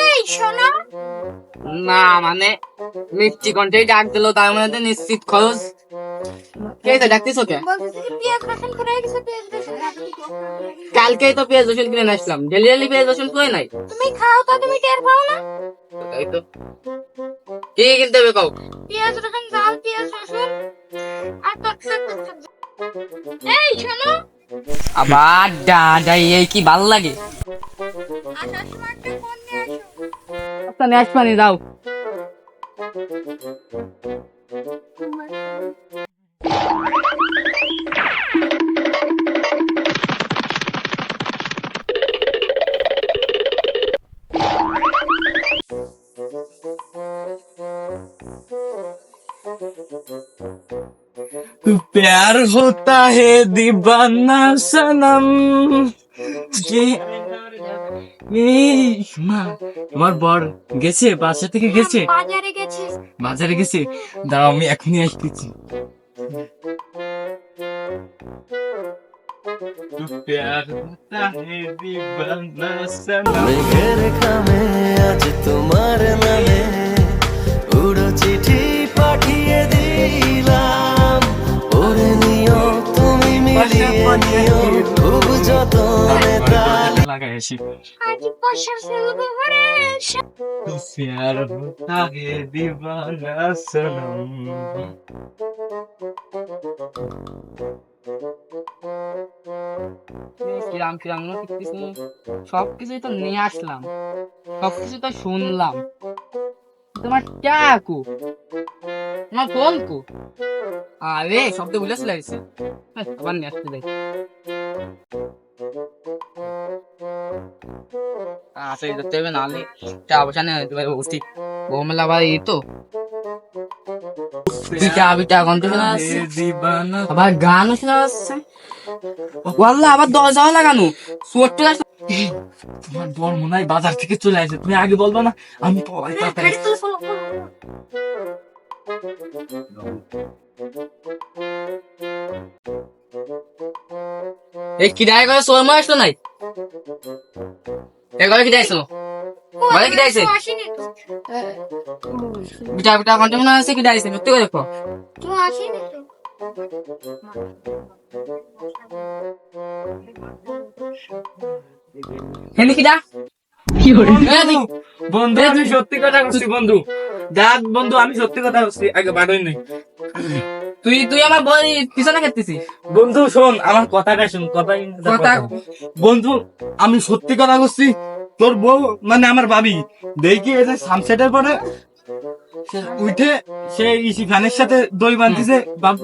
এই শোনো, না মানে মিষ্টি কণ্ঠেই ডাক দিল, তার মধ্যে নিশ্চিত খরচ। কে এটা ডাকতিস ওকে? বলতেছি কি পেঁয়াজ রসুন করে গেছে, পেঁয়াজ রসুন কালকেই তো পেঁয়াজ রসুন কিনে আসলাম, ডেলি ডেলি পেঁয়াজ রসুন কই নাই। তুমি খাও তো, তুমি টের পাও না? তাই তো, কি কিনতে হবে কাউ? পেঁয়াজ রসুন জাল, পেঁয়াজ রসুন আর তরকারি। এই শোনো, আবার ডাডাই এই কি ভাল লাগে। আসার সময় একটা ফোন নিয়ে আসো। একটা নেক্সট পানি দাও। प्यार होता है दीवाना सनम যে এই মা তোমার বর গেছে, বাসা থেকে গেছে, বাজারে গেছে। বাজারে গেছে। দাঁড়াও আমি এখনই আসতেছি। प्यार होता है दीवाना सनम মেঘে রেখা মে আজ তোমার নামে উড়ো চিঠি পাঠিয়ে দিলাম, ওরে নিও তুমি মিলিয়ে নিও খুব যতনে তাল লাগাই আসি। আজ বর্ষার সেলবে ভরে। प्यार होता है दीवाना सनम কিরাম কিরাম কিছু সবকিছুই তো নিয়ে আসলাম, সবকিছু তো শুনলাম। তোমার চাকু, তোমার ফোন কু, আরে শব্দ ভুলে চলে আসছে। আবার নিয়ে আসতে যাই। আচ্ছা এই ধরতে হবে, নাহলে অবসা নেই হতে পারে। ঠিক বৌমেলা আবার এই তো পিঠা পিঠা গন্ধ শোনা যাচ্ছে, दीवाना আবার গানও শোনা যাচ্ছে। ওয়াল্লাহ আবার দরজাও লাগানো, চোরটা তোমার বর মনে হয় বাজার থেকে চলে আসে, তুমি আগে বলবো না? আমি পলাই তাড়াতাড়ি। গাড়ি তো ফলো করো। এই কিরায় করে চোর মনে আসলো নাই, এগুলো কি দিয়েছিল? বলে কি দিয়েছে? আসেনি তো। পিঠা পিঠা গন্ধ শোনা যাচ্ছে, কি দিয়েছে? সত্যি করে দেখো। তো আসেনি তো। হেনি কিডা? বন্ধু আমি সত্যি কথা বলছি বন্ধু, দেখ বন্ধু আমি সত্যি কথা বলছি, আগে বাড়ই নেই। তুই তুই আমার বই পিছনে খেতেছিস। বন্ধু শোন আমার কথাটা শোন, কথা বন্ধু আমি সত্যি কথা বলছি। তোর বউ মানে আমার ভাবি দেখি এই যে সানসেটের পরে সে উঠে সে ইসি ফ্যানের সাথে দই বাঁধতেছে,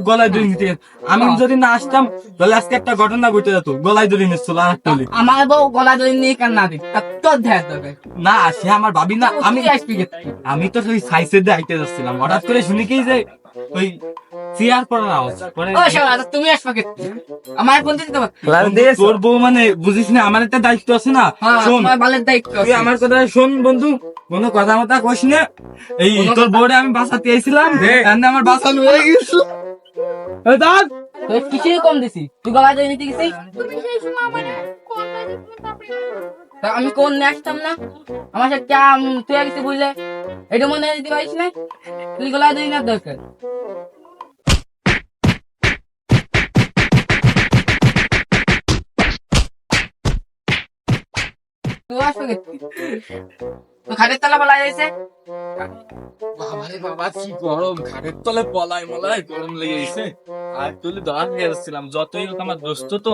গলায় দড়ি নিতে গেছে। আমি যদি না আসতাম তাহলে আজকে একটা ঘটনা ঘটে যেত, গলায় দড়ি নিচ্ছিল আর একটা হলে। আমার বউ গলা ধরে নিয়ে কান না দিই, তোর ধ্যান দরকার। না সে আমার ভাবি না, আমি তুই আসবি কে? আমি তো ওই সাইসের দিয়ে আইতে যাচ্ছিলাম, হঠাৎ করে শুনি কি যে ওই চেয়ার পড়ার আওয়াজ পরে। ও শালা, তুমি আসবা কে? আমার ফোন দিতে পারতি। তোর বউ মানে বুঝিস না, আমার একটা দায়িত্ব আছে না। হ্যাঁ, শোন তোমার বালের দায়িত্ব তুই আছে। আমার কথা শোন বন্ধু, কোনো কথা মতা কইস না। এই তোর বউরে আমি বাঁচাতে আইছিলাম, এন্ড আমার বাঁচানো হয়ে গেছিল। এই দাঁত তুই কিছুই কম দিছি, তুই গলা ধরে নিতে গেছিস। তুমি সেই সময় আমার কোন বাজে তুমি তারপরে তা আমি কোন নিয়ে আসতাম না? আমার সাথে তুই আর কিছু বুঝলে এটা মনে দিতে পারিস না? তুই গলা ধরে নেওয়ার দরকার। তুই আসবে কে? তো খাটের তলা বলা যাইছে। বাবারে বাবা কি গরম, ঘাটের তলে পলাই মলাই গরম লেগে গেছে। আর তুলি ধরা খেয়ে যাচ্ছিলাম, যতই হোক আমার দোস্ত তো।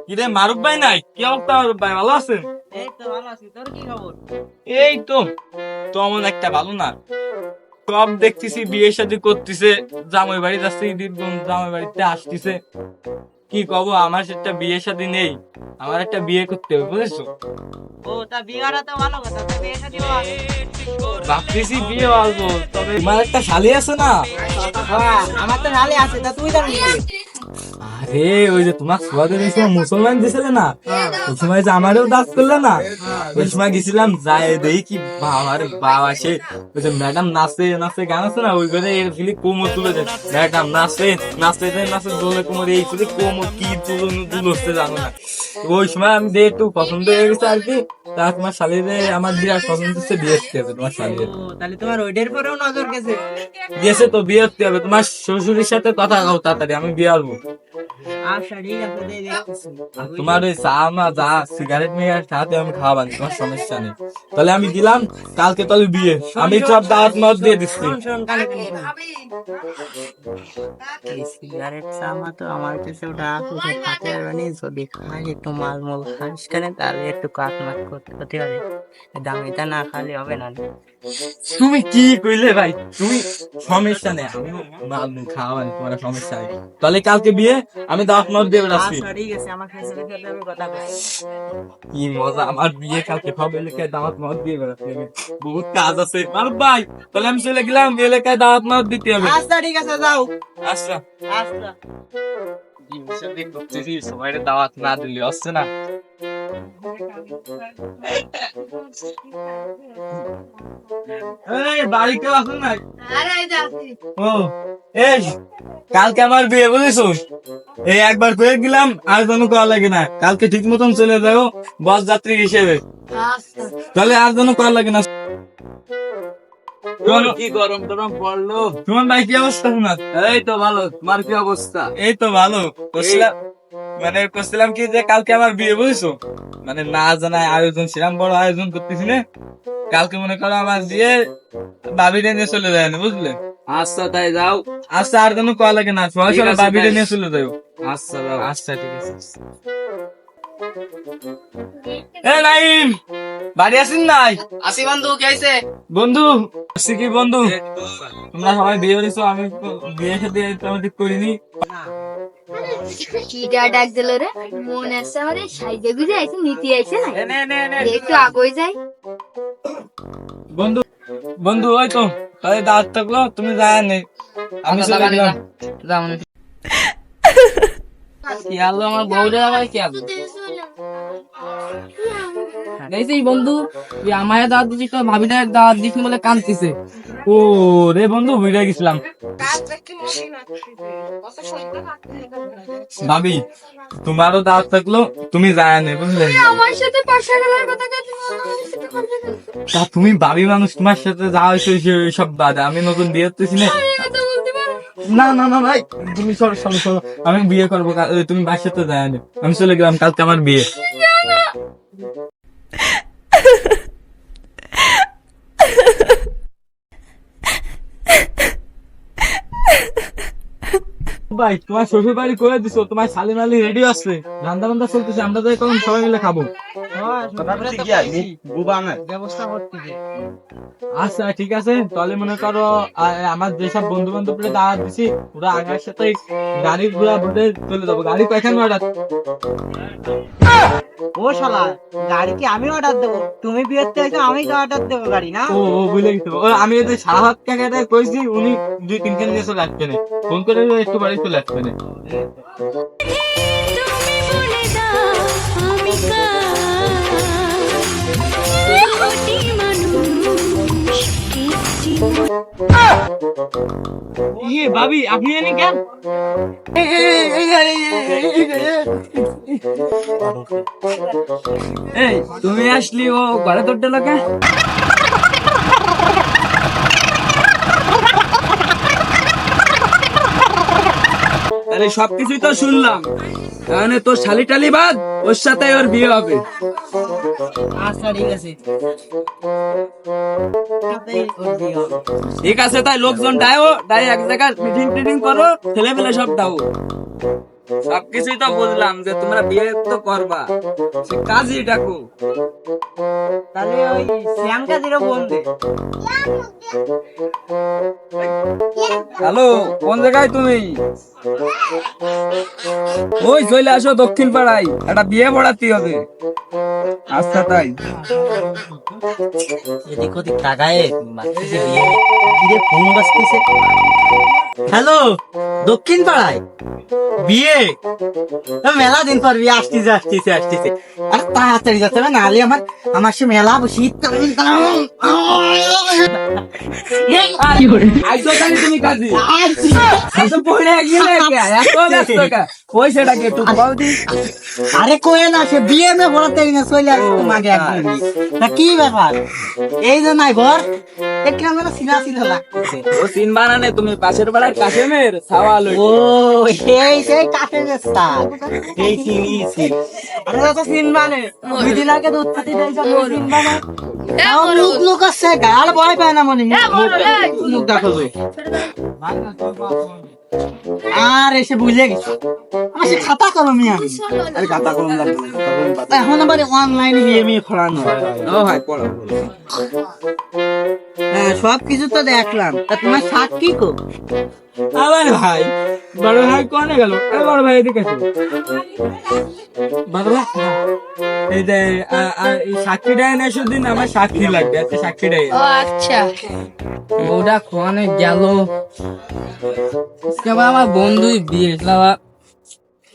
কি রে মারুফ ভাই নাই, কি অবস্থা মারুফ ভাই, ভালো আছেন? এই তো ভালো আছি, তোর কি খবর? এই তো তেমন একটা ভালো না, সব দেখতেছি বিয়ে শাদী করতেছে, জামাই বাড়ি যাচ্ছে, ঈদের দিন জামাই বাড়িতে আসতেছে। কি কব, আমার একটা বিয়ে শাদী নেই, আমার একটা বিয়ে করতে হবে বুঝেছো। ও তা বিয়ে করা তো ভালো কথা, তুই বিয়ে শাদী ভাবতেছি বিয়ে আসবো, তবে তোমার একটা শালি আছে না? আমার তো নালে আছে, তা তুই জানিস। আরে আরে ওই যে তোমার সোয়াদের এই সময় মুসলমান দিছিলে না, ওই সময় যে আমারও দাঁত করলে না, ওই সময় গেছিলাম যাই দেখি কি বাবার বাবা সে ওই যে ম্যাডাম নাচে নাচে গান আছে না, ওই করে ফিলি কোমর তুলে দেয়, ম্যাডাম নাচে নাচতে নাচে দোলে কোমর এই ফিলি কোমর কি দুল হচ্ছে জানো না। ওই সময় আমি দিয়ে একটু পছন্দ হয়ে গেছে আর কি, তা তোমার শালিরে আমার বিরাট পছন্দ হচ্ছে, বিয়ে করতে হবে তোমার শালিরে। তাহলে তোমার ওইটার পরেও নজর গেছে? গেছে তো, বিয়ে করতে হবে। তোমার শ্বশুরের সাথে কথা কও তাড়াতাড়ি, আমি বিয়ে আসবো। আচ্ছা ঠিক আছে, আর তোমার ওই চা না যা সিগারেট নিয়ে সাথে আমি খাওয়াবানি, তোমার সমস্যা নেই। তাহলে আমি দিলাম, কালকে তাহলে বিয়ে, আমি সব দাওয়াত মাওয়াত দিয়ে দিচ্ছি। সিগারেট চামা তো আমার কাছে ওটা আছে, খাতে পারবেনি, যদি খাই একটু মালমূল খাস কেন তাহলে একটু কাট মাট করতে হতে পারে, দামিটা না খালে হবে না। তুমি কি কইলে ভাই, তুমি সমস্যা নেই, আমি মাল খাওয়াবানি, তোমার সমস্যা নেই। তাহলে কালকে বিয়ে, আমি দাওয়াত মাওয়াত দিয়ে বেড়াচ্ছি। ঠিক আছে, আমার কাছে আমি কথা বলছি। কি মজা, আমার বিয়ে কালকে সব এলাকায় দাওয়াত মাওয়াত দিয়ে বেড়াচ্ছি আমি, বহুত কাজ আছে মারুফ ভাই। তাহলে আমি চলে গেলাম, এলাকায় দাওয়াত মাওয়াত দিতে হবে। আচ্ছা ঠিক আছে, যাও। আচ্ছা আচ্ছা সবাই দাওয়াত না দিলে আসছে না। বাড়ি কেউ আসুন না। ও এই কালকে আমার বিয়ে বুঝেছো, এই একবার করে গেলাম, আর যেন করা লাগে না, কালকে ঠিক মতন চলে যাও বস যাত্রী হিসেবে, তাহলে আর যেন করা লাগে না। কি গরম টরম পড়লো। তোমার ভাই কি অবস্থা তোমার? এই তো ভালো, তোমার কি অবস্থা? এই তো ভালো। করছিলাম কি যে কালকে আমার বিয়ে বুঝছো, মানে না জানায় আয়োজন, সেরকম বড় আয়োজন করতেছি না, কালকে মনে করো আমার বিয়ে বাবিরে নিয়ে চলে যায় না, বুঝলে? আচ্ছা তাই যাও। আচ্ছা আর যেন কয়া লাগে না, সবাই ঠিক আছে, বাবিরে তাই। নিয়ে চলে যাও। আচ্ছা যাও। আচ্ছা ঠিক আছে। এ নাইম, বাড়ি আসেন নাই? আসি বন্ধু, কি হয়েছে? বন্ধু আসছি কি বন্ধু, তোমরা সবাই বিয়ে করেছো, আমি তো বিয়ে সাথে ঠিক করিনি। কিটা ডাক দিল রে, মনে আছে আমার সাইজে গুজে আইছে, নীতি আইছে না, একটু আগে যাই। বন্ধু বন্ধু ওই তো তাহলে দাঁত থাকলো, তুমি যায় নেই, আমি চলে গেলাম। কি আলো আমার বউটা আবার কি আলো এই বন্ধু, তুই আমায় দাওয়াত দিছিস তো ভাবিটা দাওয়াত দিস বলে কাঁদতিছে। ও রে বন্ধু, বুঝে গেছিলাম। ভাবি তোমারও দাঁত থাকলো, তুমি যায় নেই, বুঝলে? আমার সাথে পাশা গেলার কথা কে, তুমি আমার সাথে পাশা গেল? তা তুমি ভাবি মানুষ, তোমার সাথে যাওয়া হয়েছে সব বাদে, আমি নতুন বিয়ে করতেছি না। এই কথা বলতে পারো? না না না ভাই, তুমি সরো সরো সরো, আমি বিয়ে করবো, তুমি বাসার সাথে যায় নেই, আমি চলে গেলাম, কালকে আমার বিয়ে। ভাই তোমার শ্বশুর বাড়ি করে দিছো, তোমার শালি মালি রেডি আছে, রান্না বান্না চলতেছে, আমরা তো এখন সবাই মিলে খাবো। ব্যবস্থা করতেছে। আচ্ছা ঠিক আছে, তাহলে মনে করো আমার যেসব বন্ধু বান্ধবরা দাওয়াত দিছি, ওরা আগের সাথে গাড়ি ঘোড়া ভোটে চলে যাবো। গাড়ি কয়খান অর্ডার? ও শালা, গাড়ি কি আমি অর্ডার দেবো? তুমি বিয়েতে হয়েছো, আমি অর্ডার দেবো গাড়ি না? ও ও বুঝলে গেছি। ও আমি এই যে সাহায্য কাকাটা কইছি, উনি 2-3 খান নিয়ে চলে আসবে না, ফোন করে একটু বাড়ি চলে আসবে না। ইয়ে ভাবি, আপনি এনে কেন? এই তুমি আসলি, ও ঘরে তোর লোকে আরে সবকিছুই তো শুনলাম, তাহলে তোর শালি টালি বাদ, ওর সাথে ওর বিয়ে হবে। আচ্ছা ঠিক আছে, ঠিক আছে, তাই লোকজন ডায়ো, ডাই এক জায়গায় মিটিং টিটিং করো, ছেলে পেলে সব দাও। সবকিছুই তো বুঝলাম যে তোমরা বিয়ে তো করবা, সে কাজই ডাকো। তাহলে ওই শ্যাম কাজিরও ফোন দে। হ্যালো, কোন জায়গায় তুমি? ওই চলে আসো দক্ষিণ পাড়ায়, একটা বিয়ে পড়াতে হবে। আচ্ছা তাই। এদিক ওদিক তাকায়, বাচ্চাকে বিয়ে ফোন বাজতেছে। হ্যালো, দক্ষিণ পাড়ায় বিয়ে? মেলা দিন পর বিয়ে আসতেছে। আর তাড়াতাড়ি যেতে হবে, নাহলে আমার সে মেলা শীত। আইসো খালি তুমি কাজে আইসো পড়ে গেলে এত ব্যস্ত কা পয়সাটাকে একটু পাও দি। আরে কোয়ে না, সে বিয়ে মে বলতে না চলে আসে তোমাকে একদিন। না কি ব্যাপার, এই যে নাই ঘর দেখলাম যেন সিনা লাগতেছে। ও সিন বানানে তুমি পাশের পাড়ার কাশেমের সাওয়াল ও সেই কাঠের রাস্তা, এই চিনিছি। আরে তো সিন মানে দুই দিন আগে দুধ পাতি দেই যা সিন মানে লোক আছে গাল ভয় পায় না মনে মুখ দেখো আর এসে বুঝে গেছে আমার সে খাতা কলমি আমি। আরে খাতা কলম লাগবে এখন আবার অনলাইনে বিয়ে খোলানো। ও ভাই পড়ো হ্যাঁ, সব কিছু তো দেখলাম, তা তোমার সাক্ষী কো? আবার ভাই বড় ভাই কোনে গেল? বড় ভাই এদিকে এসো। বড় ভাই এই যে এই সাক্ষীটা এনে দিন, আমার সাক্ষী লাগবে। আচ্ছা সাক্ষীটা ও আচ্ছা ওটা কোনে গেল? আমার বন্ধুই বিয়ে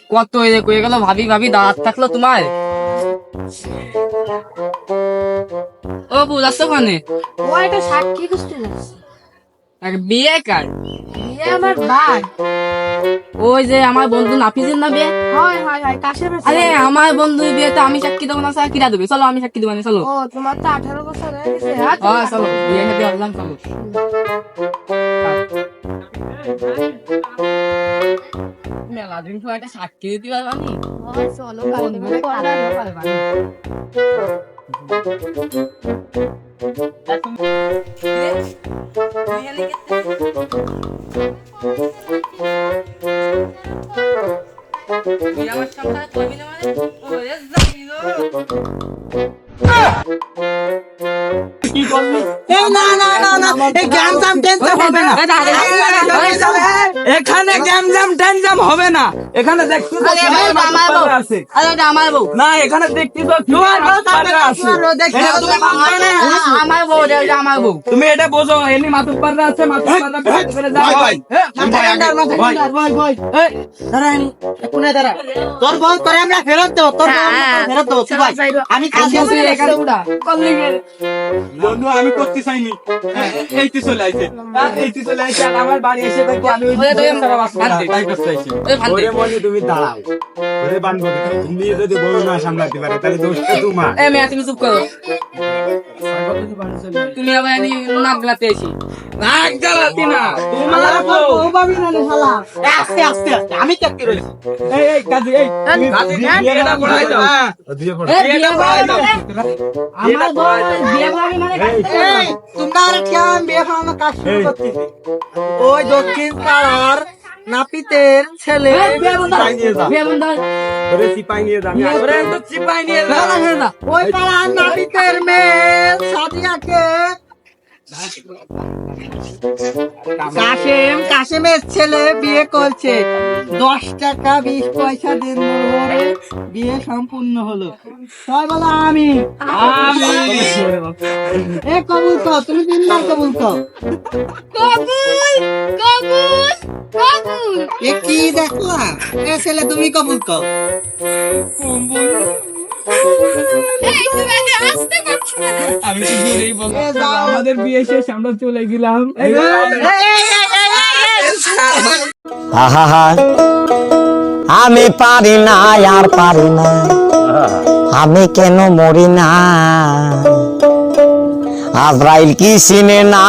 কত কয়ে গেল, ভাবি দাঁড়াত থাকলো তোমার। ও বুঝাচ্ছ ওখানে ও একটা সাক্ষী খুঁজতে যাচ্ছে। বিয়ে কার? বিয়ে আমার ভাই। ওই যে আমার বন্ধু নাফিজের না বিয়ে? হয় কাশের আরে আমার বন্ধুর বিয়েতে আমি সাক্ষী দেবো না, স্যার কিরা দেবে? চলো আমি সাক্ষী দেবো না, চলো। ও তোমার তো 18 বছর হয়ে গেছে। হ্যাঁ হ্যাঁ চলো, বিয়ে খেতে আসলাম, চলো। মেলা দিন তো একটা সাক্ষী দিতে পারবানি। চলো কালকে বেলা করা তুই আমার সামনে করবি না মানে? ওরে যাইলো। কি করলি? এই না এই গ্যামজাম টেনশন হবে না। এখানে গ্যামজাম ট্যামজাম হবে না। এখানে দেখছো তো আরে সবাই ওটা আমার মাথা বউ। পাড়া আছে। আরে ওটা আমার বউ। না এখানে দেখছি তো সবাই মাথা পাড়া আছে। এটা তুমি মানবে না? আমার বউ, এটা আমার বউ। তুমি এটা বোঝো, এমনি মাথুর পাড়া আছে, মাথুর পাড়া ফেরত করে যাও। তোর বউ করে আমরা ফেরত দেবো, তোর বউ আমরা ফেরত দেবো। তুই ভাই, আমি কাজে আছি এখানে। বন্ধু আমি করতে চাইনি, এইতে চলে আইছে আর আমার বাড়ি এসে দেখি আমি ওই ওরে তুই সারা বাস বাদ দে। তাই করতে চাইছি। ওরে ফালতু। ওরে মনে তুমি দাঁড়াও, ওরে বানবো তুমি যদি বউ না সামলাতে পারে তাহলে দোষটা তোমার। এ মেয়ে তুমি চুপ করো। তুমি আবার এনে নাক গলাতে এসি। নাক জ্বালাতি না তোমার বউ। বউ পাবি না রে শালা। আস্তে আমি চেক রয়েছি। এই কাজী এই তুমি বিয়েটা পড়াই দাও। দিয়ে পড়ো। এ বিয়ে পড়াই দাও। আমার বউ বিয়ে ভাবি মানে এই তোমরা আর কেমন বিয়ে খাওয়ানো কাজ শুরু করতেছি? ওই দক্ষিণ পাড়ার নাপিতের ছেলে বিয়ে বন্ধ। বিয়ে বন্ধ। ওরে সিপাই নিয়ে যাবি। ওরে তো চিপাই নিয়ে না যাও। না না। ওই পাড়ার নাপিতের মেয়ে সাদিয়াকে কাশেমের ছেলে বিয়ে করছে। 10 টাকা 20 পয়সা দিন ধরে বিয়ে সম্পূর্ণ হলো। সবাই বলো আমি এ কবুল কর, তুমি 3 বার কবুল কর। কবুল এ কি দেখলা? এ ছেলে তুমি কবুল কর। এই তুমি এত আস্তে করছো কেন? আমি তো দূরেই বলবো, এ যাও। আমাদের বিয়ে শেষ আমরা চলে গেলাম। এই আহা আমি পারি না আর পারি না, আমি কেন মরি না, আজরাইল কি চিনে না।